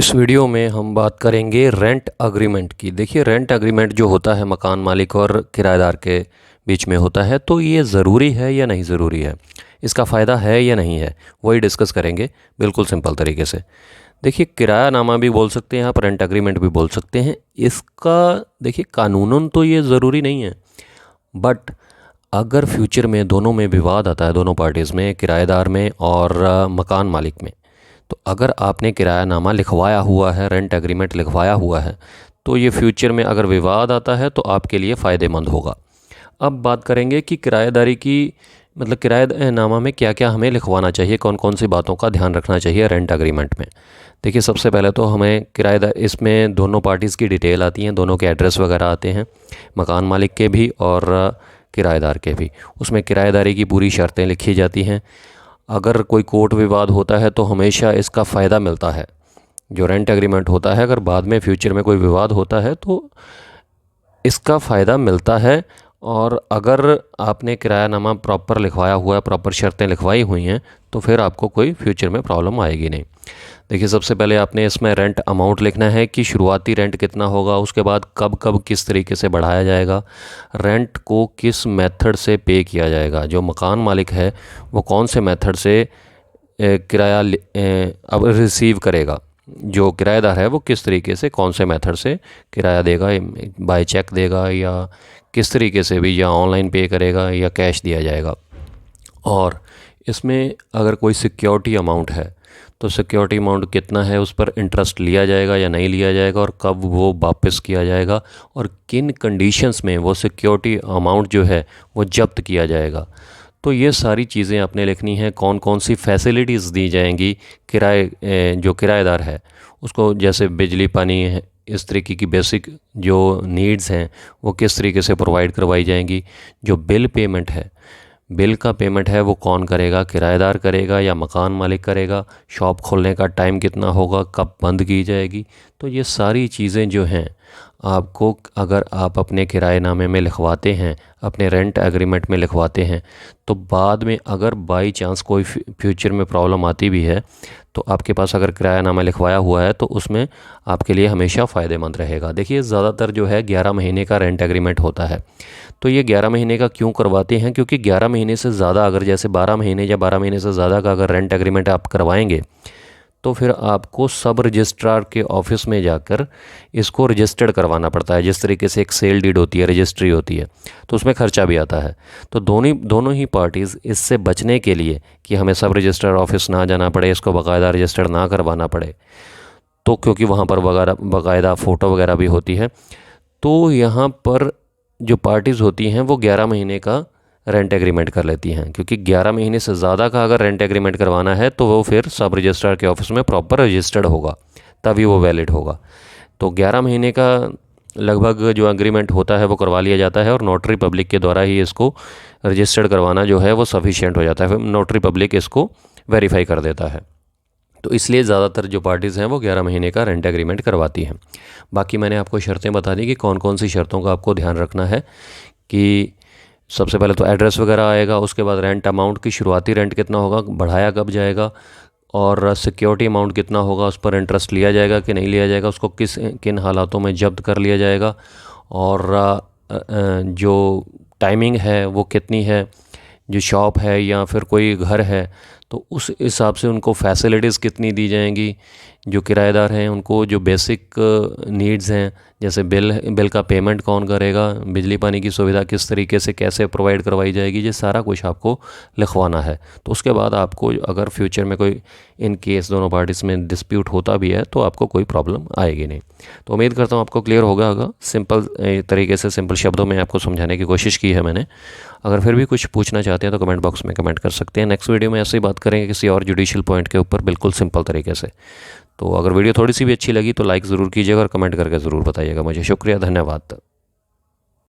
इस वीडियो में हम बात करेंगे रेंट अग्रीमेंट की। देखिए, रेंट अग्रीमेंट जो होता है मकान मालिक और किराएदार के बीच में होता है, तो ये ज़रूरी है या नहीं ज़रूरी है, इसका फ़ायदा है या नहीं है, वही डिस्कस करेंगे बिल्कुल सिंपल तरीके से। देखिए, किरायानामा भी बोल सकते हैं आप, रेंट अग्रीमेंट भी बोल सकते हैं। इसका देखिए कानूनन तो ये ज़रूरी नहीं है, बट अगर फ्यूचर में दोनों में विवाद आता है, दोनों पार्टीज़ में, किराएदार में और मकान मालिक में, तो अगर आपने किरायानामा लिखवाया हुआ है, रेंट एग्रीमेंट लिखवाया हुआ है, तो ये फ्यूचर में अगर विवाद आता है तो आपके लिए फ़ायदेमंद होगा। अब बात करेंगे कि किराएदारी की मतलब किरायानामा में क्या क्या हमें लिखवाना चाहिए, कौन कौन सी बातों का ध्यान रखना चाहिए रेंट एग्रीमेंट में। देखिए, सबसे पहले तो हमें किराएदार, इसमें दोनों पार्टीज़ की डिटेल आती हैं, दोनों के एड्रेस वगैरह आते हैं, मकान मालिक के भी और किराएदार के भी। उसमें किराएदारी की पूरी शर्तें लिखी जाती हैं। अगर कोई कोर्ट विवाद होता है तो हमेशा इसका फ़ायदा मिलता है। जो रेंट एग्रीमेंट होता है, अगर बाद में फ्यूचर में कोई विवाद होता है तो इसका फ़ायदा मिलता है। और अगर आपने किरायानामा प्रॉपर लिखवाया हुआ है, प्रॉपर शर्तें लिखवाई हुई हैं, तो फिर आपको कोई फ्यूचर में प्रॉब्लम आएगी नहीं। देखिए, सबसे पहले आपने इसमें रेंट अमाउंट लिखना है कि शुरुआती रेंट कितना होगा, उसके बाद कब कब किस तरीके से बढ़ाया जाएगा, रेंट को किस मेथड से पे किया जाएगा, जो मकान मालिक है वो कौन से मेथड से किराया अब रिसीव करेगा, जो किराएदार है वो किस तरीके से, कौन से मेथड से किराया देगा, बाय चेक देगा या किस तरीके से भी, या ऑनलाइन पे करेगा या कैश दिया जाएगा। और इसमें अगर कोई सिक्योरिटी अमाउंट है तो सिक्योरिटी अमाउंट कितना है, उस पर इंटरेस्ट लिया जाएगा या नहीं लिया जाएगा, और कब वो वापस किया जाएगा, और किन कंडीशंस में वो सिक्योरिटी अमाउंट जो है वो जब्त किया जाएगा। तो ये सारी चीज़ें आपने लिखनी है। कौन कौन सी फैसिलिटीज़ दी जाएंगी जो किराएदार है उसको, जैसे बिजली पानी है, इस तरीके की बेसिक जो नीड्स हैं वो किस तरीके से प्रोवाइड करवाई जाएंगी। जो बिल पेमेंट है, बिल का पेमेंट है वो कौन करेगा, किराएदार करेगा या मकान मालिक करेगा, शॉप खोलने का टाइम कितना होगा, कब बंद की जाएगी। तो ये सारी चीज़ें जो हैं आपको, अगर आप अपने किराएनामे में लिखवाते हैं, अपने रेंट एग्रीमेंट में लिखवाते हैं, तो बाद में अगर बाई चांस कोई फ्यूचर में प्रॉब्लम आती भी है तो आपके पास अगर किरायानामा लिखवाया हुआ है तो उसमें आपके लिए हमेशा फ़ायदेमंद रहेगा। देखिए, ज़्यादातर जो है 11 महीने का रेंट एग्रीमेंट होता है। तो ये 11 महीने का क्यों करवाते हैं, क्योंकि 11 महीने से ज़्यादा, अगर जैसे 12 महीने या 12 महीने से ज़्यादा का अगर रेंट एग्रीमेंट आप करवाएंगे तो फिर आपको सब रजिस्ट्रार के ऑफिस में जाकर इसको रजिस्टर्ड करवाना पड़ता है। जिस तरीके से एक सेल डीड होती है, रजिस्ट्री होती है, तो उसमें खर्चा भी आता है। तो दोनों ही पार्टीज़ इससे बचने के लिए कि हमें सब रजिस्ट्रार ऑफिस ना जाना पड़े, इसको बाकायदा रजिस्टर्ड ना करवाना पड़े, तो क्योंकि वहाँ पर बाकायदा फ़ोटो वगैरह भी होती है, तो यहाँ पर जो पार्टीज़ होती हैं वो 11 महीने का रेंट एग्रीमेंट कर लेती हैं। क्योंकि 11 महीने से ज़्यादा का अगर रेंट एग्रीमेंट करवाना है तो वो फिर सब रजिस्ट्रार के ऑफिस में प्रॉपर रजिस्टर्ड होगा, तभी वो वैलिड होगा। तो 11 महीने का लगभग जो एग्रीमेंट होता है वो करवा लिया जाता है, और नोटरी पब्लिक के द्वारा ही इसको रजिस्टर्ड करवाना जो है वो सफिशिएंट हो जाता है। फिर नोटरी पब्लिक इसको वेरीफाई कर देता है। तो इसलिए ज़्यादातर जो पार्टीज़ हैं वो 11 महीने का रेंट एग्रीमेंट करवाती हैं। बाकी मैंने आपको शर्तें बता दी कि कौन कौन सी शर्तों का आपको ध्यान रखना है। कि सबसे पहले तो एड्रेस वगैरह आएगा, उसके बाद रेंट अमाउंट की शुरुआती रेंट कितना होगा, बढ़ाया कब जाएगा, और सिक्योरिटी अमाउंट कितना होगा, उस पर इंटरेस्ट लिया जाएगा कि नहीं लिया जाएगा, उसको किन हालातों में जब्त कर लिया जाएगा, और जो टाइमिंग है वो कितनी है, जो शॉप है या फिर कोई घर है तो उस हिसाब से उनको फैसिलिटीज़ कितनी दी जाएंगी। जो किराएदार हैं उनको जो बेसिक नीड्स हैं, जैसे बिल का पेमेंट कौन करेगा, बिजली पानी की सुविधा किस तरीके से कैसे प्रोवाइड करवाई जाएगी, ये सारा कुछ आपको लिखवाना है। तो उसके बाद आपको अगर फ्यूचर में कोई इन केस दोनों पार्टीज़ में डिस्प्यूट होता भी है तो आपको कोई प्रॉब्लम आएगी नहीं। तो उम्मीद करता हूँ आपको क्लियर होगा। सिंपल तरीके से, सिंपल शब्दों में आपको समझाने की कोशिश की है मैंने। अगर फिर भी कुछ पूछना चाहते हैं तो कमेंट बॉक्स में कमेंट कर सकते हैं। नेक्स्ट वीडियो में ऐसे ही बात करेंगे किसी और जुडिशियल पॉइंट के ऊपर, बिल्कुल सिंपल तरीके से। तो अगर वीडियो थोड़ी सी भी अच्छी लगी तो लाइक ज़रूर कीजिएगा और कमेंट करके ज़रूर बताइएगा मुझे। शुक्रिया, धन्यवाद।